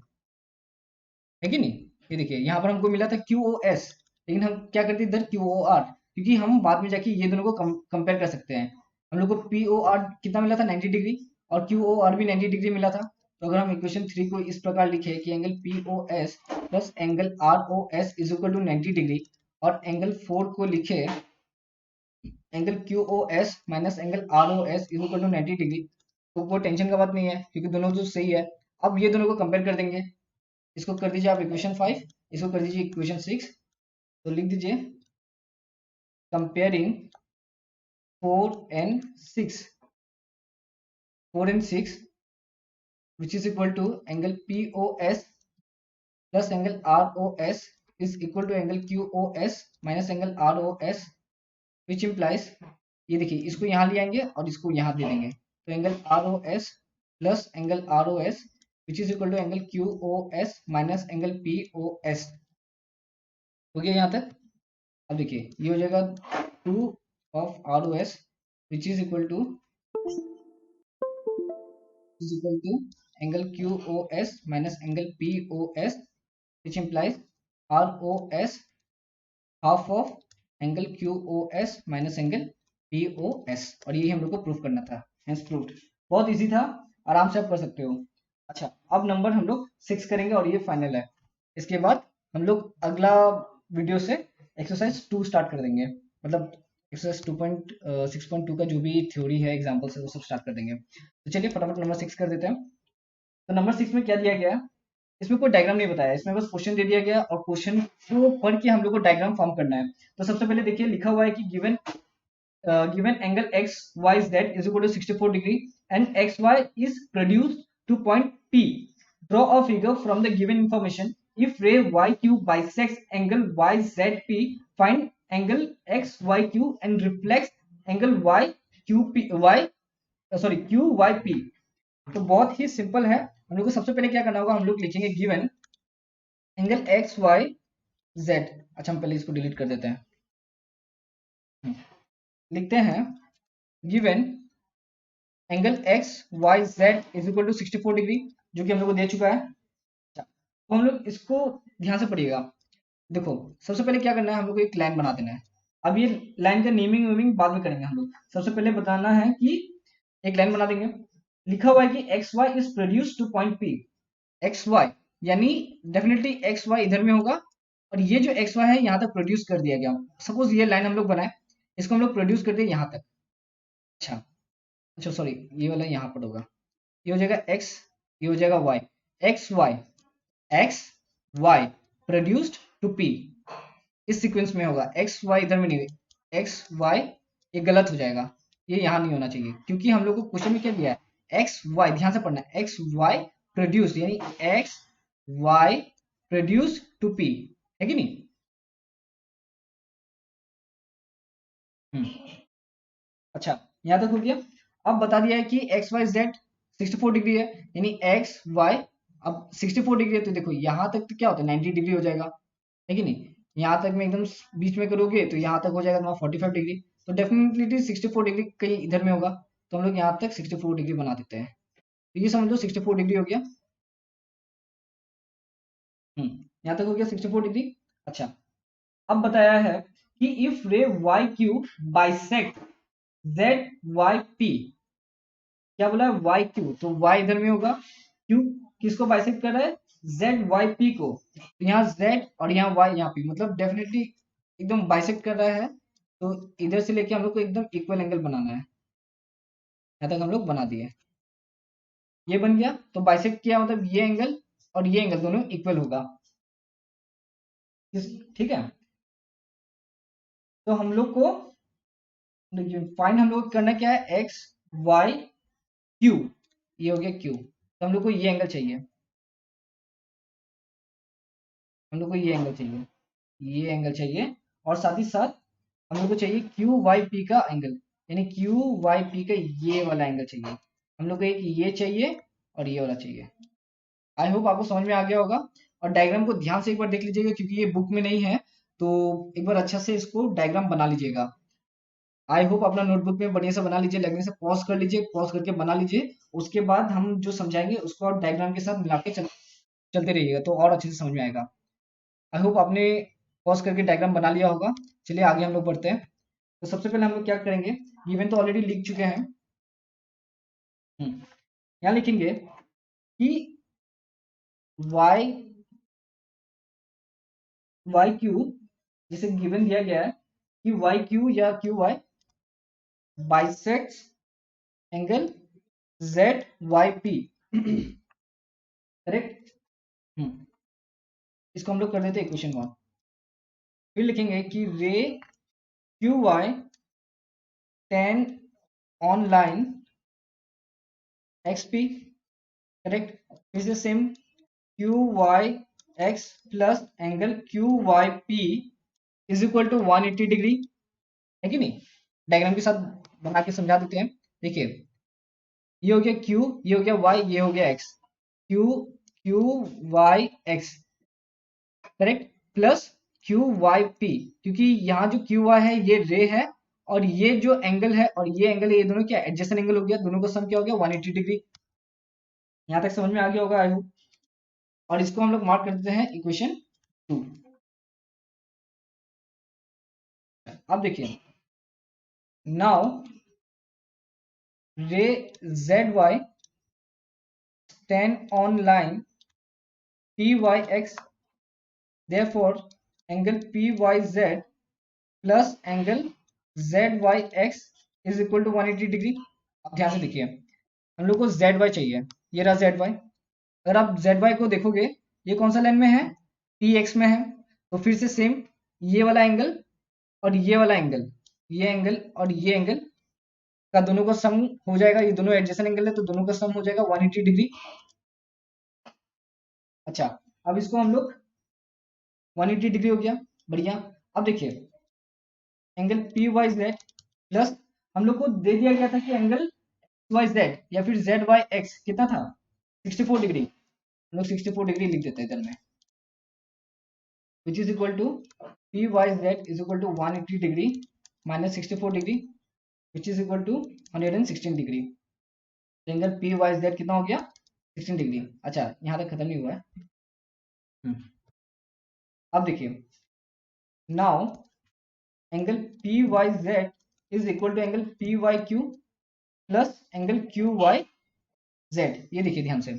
S1: कि नहीं। ये देखिए यहाँ पर हमको मिला था QOS, लेकिन हम क्या करते इधर QOR, क्योंकि हम बाद में जाके ये दोनों को कंपेयर कर सकते हैं। हम लोग को POR कितना मिला था 90 डिग्री, और QOR भी 90 डिग्री मिला था। तो अगर हम इक्वेशन 3 को इस प्रकार लिखे कि angle POS plus angle ROS is equal to 90 degree, और एंगल 4 को लिखे angle QOS minus angle ROS is equal to 90 degree, तो कोई टेंशन का बात नहीं है, क्योंकि दोनों तो सही है। अब ये दोनों को कंपेयर कर देंगे, इसको कर दीजिए आप इक्वेशन 5, इसको कर दीजिए इक्वेशन 6, तो लिख दीजिए comparing 4 and 6 which is equal to angle POS plus angle ROS is equal to angle QOS minus angle ROS which implies, ये देखिए इसको यहाँ ले आएंगे और इसको यहाँ दे देंगे, तो angle ROS plus angle ROS which is equal to angle QOS minus angle POS। हो गया यहाँ तक। अब देखिए ये हो जाएगा 2 of ROS which is equal to angle QOS minus angle POS which implies ROS half of angle QOS minus angle POS, और ये हम लोग को प्रूफ करना था, हेंस प्रूव्ड। बहुत इजी था, आराम से आप कर सकते हो। अच्छा, अब नंबर हम लोग 6 करेंगे और ये फाइनल है। इसके बाद हम लोग अगला वीडियो से एक्सरसाइज 2 स्टार्ट कर देंगे, मतलब एक्सरसाइज 2.6.2 का जो भी थ्योरी है एग्जाम्पल से वो सब स्टार्ट कर देंगे। तो चलिए फटाफट नंबर 6 कर देते हैं। तो नंबर 6 में क्या दिया गया है, इसमें कोई डायग्राम नहीं बताया, इसमें बस क्वेश्चन दे दिया गया और क्वेश्चन को पढ़ के हम लोग को डायग्राम फॉर्म करना है। तो सबसे पहले देखिए लिखा हुआ है कि given angle XYZ is equal to 64 degree and XY is produced to point P. Draw a figure from the given information. If ray YQ bisects angle YZP, find angle XYQ and reflects angle QYP। तो बहुत ही simple है। हम लोग को सबसे पहले क्या करना होगा, हम लोग लिखेंगे गिवन एंगल XYZ। अच्छा हम पहले इसको डिलीट कर देते हैं, लिखते हैं given angle XYZ is equal to 64 degree, जो कि हम लोग को दे चुका है। तो हम लोग इसको ध्यान से पढ़िएगा। देखो सबसे पहले क्या करना है, हम लोग को एक लाइन बना देना है। अब ये लाइन का नेमिंग वेमिंग बाद में करेंगे हम लोग, सबसे पहले बताना है कि एक लाइन बना देंगे। लिखा हुआ है कि XY is produce two point P। XY यानी डेफिनेटली XY इधर में होगा, और ये जो XY है यहाँ तक प्रोड्यूस कर दिया गया। सपोज ये लाइन हम लोग बनाए, इसको हम लोग प्रोड्यूस कर दिए यहाँ तक। अच्छा सॉरी, ये वाला यहाँ पर होगा, ये हो जाएगा X, ये हो जाएगा Y। XY produced to P, इस सीक्वेंस में होगा। XY इधर में नहीं, XY ये गलत हो जाएगा, ये यहाँ नहीं होना चाहिए, क्योंकि हम लोग को क्वेश्चन में क्या दिया है, XY ध्यान से पढ़ना है, XY प्रोड्यूस यानी XY प्रोड्यूस टू P, है कि नहीं। अच्छा यहाँ तक हो गया। अब बता दिया है कि XYZ 64 डिग्री है, यानी XY अब 64 डिग्री है, तो देखो यहाँ तक तो क्या होता है 90 डिग्री हो जाएगा, है कि नहीं। यहाँ तक में एकदम बीच में करोगे तो यहाँ तक हो जाएगा तुम्हारा 45 डिग्री, तो डेफिनेटली 64 डिग्री कहीं इधर में होगा, तो हम लोग यहाँ तक 64 डिग्री बना देते हैं। तो ये समझ लो 64 डिग्री हो गया। यहाँ तक हो गया 64 डिग्री। अच्छा अब बताया है कि इफ रे YQ बाइसेक्ट ZYP, क्या बोला है YQ, तो Y इधर में होगा, Q किसको बाइसेक्ट कर रहा है, ZYP को, तो यहाँ Z और यहाँ Y यहाँ P, मतलब डेफिनेटली एकदम बाइसेक्ट कर रहा है। तो इधर से लेके हम लोग को एकदम इक्वल एंगल बनाना है, यहाँ तक हम लोग बना दिए, ये बन गया। तो बाइसेक्ट किया मतलब ये एंगल और ये एंगल दोनों इक्वल होगा, ठीक है। तो हम लोग को फाइन हम लोग करना क्या है, XYQ, ये हो गया Q, तो हम लोग को ये एंगल चाहिए, हम लोग को ये एंगल चाहिए, ये एंगल चाहिए, और साथ ही साथ हम लोग को चाहिए QYP का एंगल, यानी QYP का ये वाला एंगल चाहिए। हम लोग को एक ये चाहिए और ये वाला चाहिए। आई होप आपको समझ में आ गया होगा, और डायग्राम को ध्यान से एक बार देख लीजिएगा, क्योंकि ये बुक में नहीं है, तो एक बार अच्छा से इसको डायग्राम बना लीजिएगा। आई होप अपना नोटबुक में बढ़िया से बना लीजिए, लगने से पॉज कर लीजिए, पॉज करके बना लीजिए। उसके बाद हम जो समझाएंगे उसको आप डायग्राम के साथ मिला के चलते रहिएगा तो और अच्छे से समझ में आएगा। आई होप आपने पॉज करके डायग्राम बना लिया होगा। चलिए आगे हम लोग बढ़ते हैं। तो सबसे पहले हम लोग क्या करेंगे, गिवन तो ऑलरेडी लिख चुके हैं। यहाँ लिखेंगे कि y क्यू, जिसे गिवन दिया गया है कि y क्यू या Q Y bisects angle Z Y P, correct. इसको हम लोग कर देते हैं इक्वेशन 1। फिर लिखेंगे कि ray Q Y ten on line X P, correct. फिर से same Q Y X plus angle Q Y P is equal to 180 degree, है कि नहीं। डायग्राम के साथ बना के समझा देते हैं। देखिए ये हो गया क्यू, ये हो गया वाई, ये हो गया X, Q Q Y X, correct, plus Q Y P, क्योंकि यहाँ जो क्यू वाई है ये रे है और ये जो एंगल है और ये एंगल है, ये दोनों क्या एडजेसेंट एंगल हो गया, दोनों का सम क्या हो गया 180 डिग्री। यहाँ तक समझ में आ गया होगा आई होप। और इसको हम लोग मार्क कर देते हैं इक्वेशन 2। अब देखिए now ray Z Y stand on line PYX, therefore angle PYZ plus angle ZYX is equal to 180 degree. अब ध्यान से देखिए, हम लोग को ZY चाहिए, ये रहा ZY। अगर आप ZY को देखोगे ये कौन सा लाइन में है, PX में है। तो फिर से सेम ये वाला एंगल और ये वाला एंगल, ये एंगल और ये एंगल का दोनों का सम हो जाएगा, ये दोनों एडजेसेंट एंगल है तो दोनों का सम हो जाएगा 180 डिग्री। अच्छा, अब इसको हम लोग 180 डिग्री हो गया, बढ़िया। अब देखिए angle P Y Z plus, हम लोग को दे दिया गया था कि एंगल वाई जेड या फिर जेड वाई एक्स कितना था 64 डिग्री। हम लोग 64 डिग्री लिख देते हैं इधर में, which is equal to P Y Z is equal to 180 degree minus 64 degree which is equal to 116 degree. Angle P Y Z कितना हो गया 16 डिग्री। अच्छा यहाँ तक खत्म नहीं हुआ है। अब देखिए now angle P Y Z is equal to angle P Y Q plus angle Q Y Z. ये देखिए ध्यान से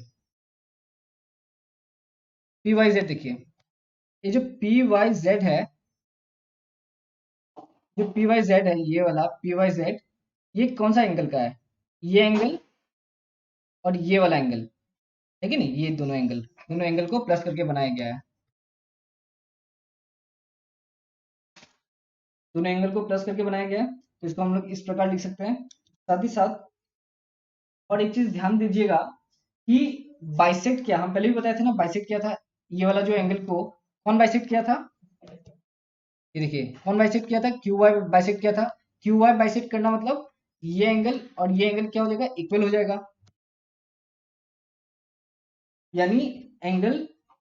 S1: पी वाई जेड, देखिए ये जो पी वाई जेड है, जो पी वाई जेड है ये वाला पी वाई जेड, ये कौन सा एंगल का है, ये एंगल और ये वाला एंगल, है कि नहीं। ये दोनों एंगल को प्लस करके बनाया गया है, दोनों एंगल को प्लस करके बनाया गया है। तो इसको हम लोग इस प्रकार लिख सकते हैं। साथ ही साथ और एक चीज ध्यान दीजिएगा कि बाइसेक्ट क्या, हम पहले भी बताए थे ना बाइसेक्ट क्या था। ये वाला जो एंगल को कौन बाइसेक्ट किया था, ये देखिए कौन बाइसेक्ट किया था, क्यू वाई बाइसेक्ट किया था। क्यू वाई बाइसेक्ट करना मतलब ये एंगल और ये एंगल क्या हो जाएगा, इक्वल हो जाएगा। यानी angle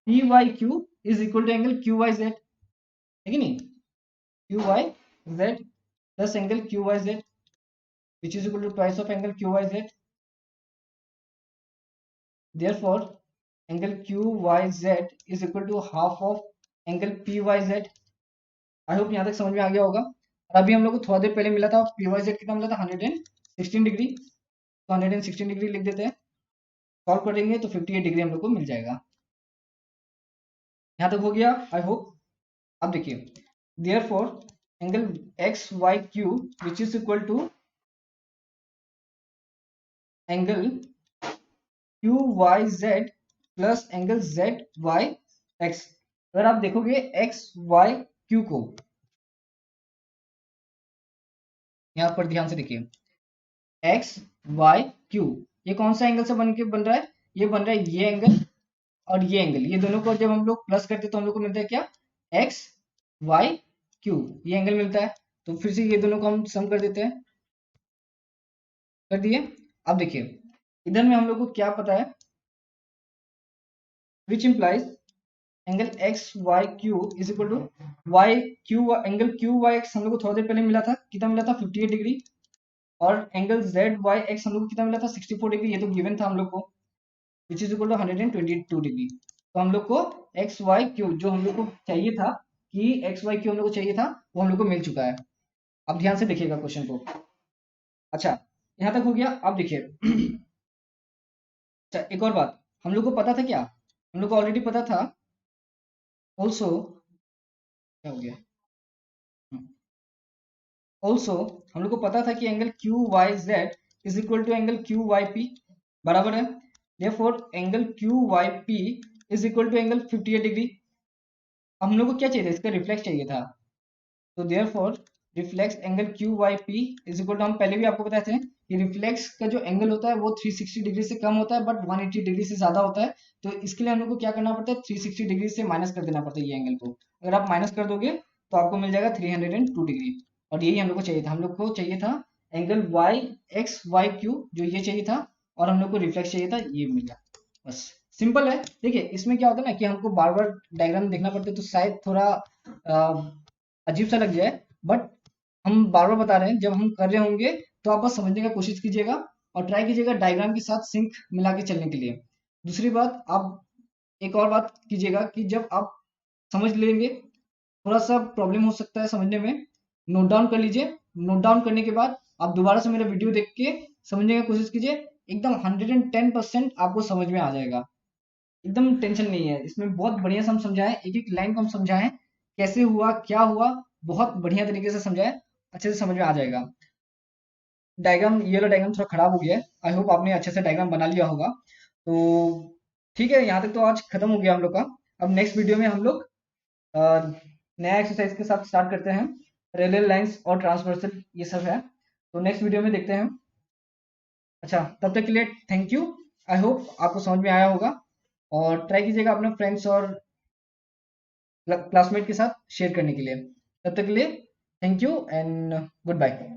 S1: P Y Q is equal to angle Q Y Z, है कि नहीं। Q Y Z plus angle Q Y Z which is equal to twice of angle Q Y Z, therefore angle Q Y Z is equal to half of angle P Y Z. I hope यहाँ तक समझ में आ गया होगा। और अभी हम लोग को थोड़ा देर पहले मिला था पी वाई जेड कितना मिला था 116 डिग्री, तो 116 डिग्री लिख देते हैं। सॉल्व करेंगे तो 58 डिग्री हम लोग को मिल जाएगा। यहाँ तक हो गया आई होप। अब देखिए therefore angle X Y Q which is equal to angle Q Y Z plus angle Z Y X. अगर आप देखोगे एक्स वाई क्यू को, यहां पर ध्यान से देखिए एक्स वाई क्यू, ये कौन सा एंगल से बन रहा है, ये बन रहा है ये एंगल और ये एंगल, ये दोनों को जब हम लोग प्लस करते हैं तो हम लोग को मिलता है क्या, एक्स वाई क्यू, ये एंगल मिलता है। तो फिर से ये दोनों को हम सम कर देते हैं, कर दिए। अब देखिए इधर में हम लोग को क्या पता है, which implies angle X Y Q is equal to Y Q, angle Q Y X हम लोग को थोड़ा देर पहले मिला था, कितना मिला था 58 डिग्री, और एंगल जेड वाई एक्स हम लोग को कितना मिला था 64 डिग्री, ये तो गिवन था हम लोग को, which is equal to 122 degree. तो हम लोग को एक्स वाई क्यू जो हम लोग को चाहिए था, कि एक्स वाई क्यू हम लोग को चाहिए था, वो हम लोग को मिल चुका है। अब ध्यान से देखिएगा क्वेश्चन को। अच्छा, यहाँ तक हो गया। अब देखिए अच्छा, एक और बात, हम लोग को पता था क्या, हम लोग को ऑलरेडी पता था ऑल्सो, क्या हो गया, ऑल्सो हम लोग को पता था कि angle Q Y Z is equal to angle Q Y P, बराबर है। Therefore angle Q Y P is equal to angle 58 degree. अब हम लोग को क्या चाहिए था, इसका रिफ्लेक्स चाहिए था, तो therefore reflex angle Q Y P is equal to, हम पहले भी आपको बताए थे कि रिफ्लेक्स का जो एंगल होता है वो 360 डिग्री से कम होता है, बट 180 डिग्री से ज्यादा होता है। तो इसके लिए हम लोग को क्या करना पड़ता है, 360 डिग्री से माइनस कर देना पड़ता है ये एंगल को। अगर आप माइनस कर दोगे तो आपको मिल जाएगा 302 डिग्री, और यही हम लोग को चाहिए था। हम लोग को चाहिए था angle Y X Y Q, जो ये चाहिए था, और हम लोग को रिफ्लेक्स चाहिए था, ये मिल गया। बस सिंपल है। देखिए इसमें क्या होता है ना कि हमको बार बार डायग्राम देखना पड़ता है, तो शायद थोड़ा अजीब सा लग जाए, बट हम बार बार बता रहे हैं, जब हम कर रहे होंगे तो आप बस समझने का कोशिश कीजिएगा, और ट्राई कीजिएगा डायग्राम के साथ सिंक मिला के चलने के लिए। दूसरी बात, आप एक और बात कीजिएगा कि जब आप समझ लेंगे, थोड़ा सा प्रॉब्लम हो सकता है समझने में, नोट डाउन कर लीजिए। नोट डाउन करने के बाद आप दोबारा से मेरा वीडियो देख के समझने की कोशिश कीजिए, एकदम 110% आपको समझ में आ जाएगा। एकदम टेंशन नहीं है इसमें, बहुत बढ़िया से हम समझाएं, एक एक लाइन को हम समझाएं, कैसे हुआ क्या हुआ, बहुत बढ़िया तरीके से समझाएं, अच्छे से समझ में आ जाएगा। डायग्राम, ये वाला डायग्राम थोड़ा खराब हो गया है, आई होप आपने अच्छे से डायग्राम बना लिया होगा। तो ठीक है, यहाँ तक तो आज खत्म हो गया हम लोग का। अब नेक्स्ट वीडियो में हम लोग नया एक्सरसाइज के साथ स्टार्ट करते हैं, रेलवे लाइंस और ट्रांसवर्सल ये सब है, तो नेक्स्ट वीडियो में देखते हैं। अच्छा, तब तक के लिए थैंक यू। आई होप आपको समझ में आया होगा, और ट्राई कीजिएगा अपने फ्रेंड्स और क्लासमेट के साथ शेयर करने के लिए। तब तक के लिए thank you and good bye.